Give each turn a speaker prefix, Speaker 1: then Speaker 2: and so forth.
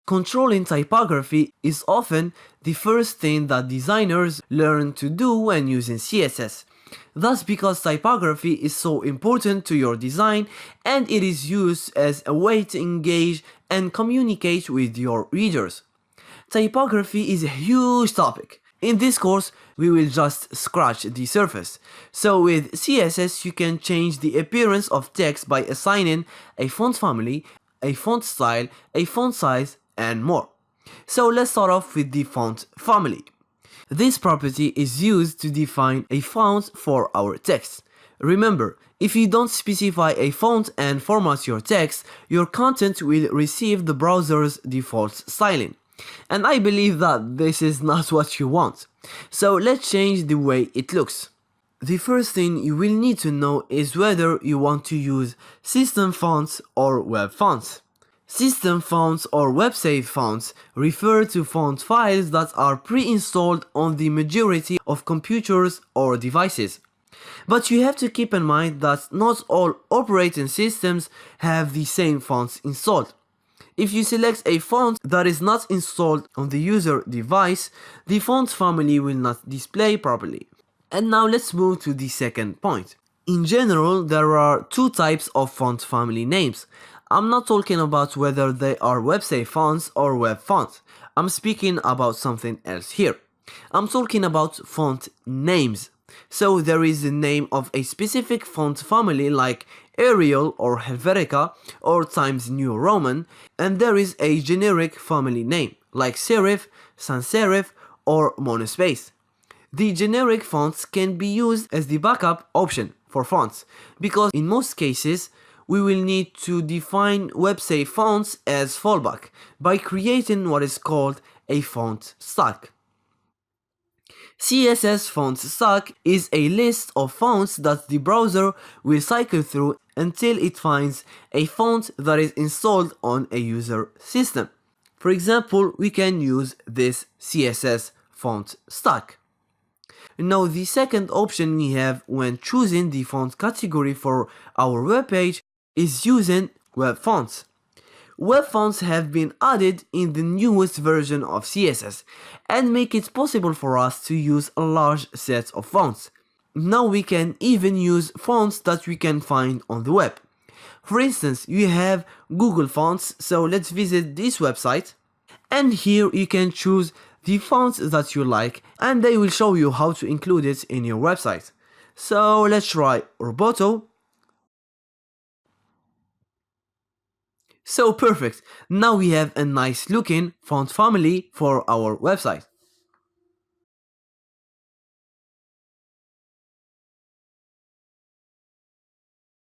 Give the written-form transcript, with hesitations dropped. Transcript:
Speaker 1: Controlling typography is often the first thing that designers learn to do when using CSS. That's because typography is so important to your design and it is used as a way to engage and communicate with your readers. Typography is a huge topic. In this course, we will just scratch the surface. So with CSS, you can change the appearance of text by assigning a font family, a font style, a font size, and more. So let's start off with the font family. This property is used to define a font for our text. Remember, if you don't specify a font and format your text, your content will receive the browser's default styling. And I believe that this is not what you want. So let's change the way it looks. The first thing you will need to know is whether you want to use system fonts or web fonts. System fonts or web-safe fonts refer to font files that are pre-installed on the majority of computers or devices. But you have to keep in mind that not all operating systems have the same fonts installed. If you select a font that is not installed on the user device, the font family will not display properly. And now let's move to the second point. In general, there are two types of font family names. I'm not talking about whether they are web-safe fonts or web fonts. I'm speaking about something else here. I'm talking about font names. So there is the name of a specific font family like Arial or Helvetica or Times New Roman, and there is a generic family name like serif, sans serif, or monospace. The generic fonts can be used as the backup option for fonts because in most cases we will need to define web-safe fonts as fallback by creating what is called a font stack. CSS font stack is a list of fonts that the browser will cycle through until it finds a font that is installed on a user system. For example, we can use this CSS font stack. Now the second option we have when choosing the font category for our web page is using web fonts. Web fonts have been added in the newest version of CSS and make it possible for us to use a large set of fonts. Now we can even use fonts that we can find on the web. For instance, you have Google Fonts, so let's visit this website. And here you can choose the fonts that you like and they will show you how to include it in your website. So let's try Roboto. So perfect, now we have a nice looking font family for our website.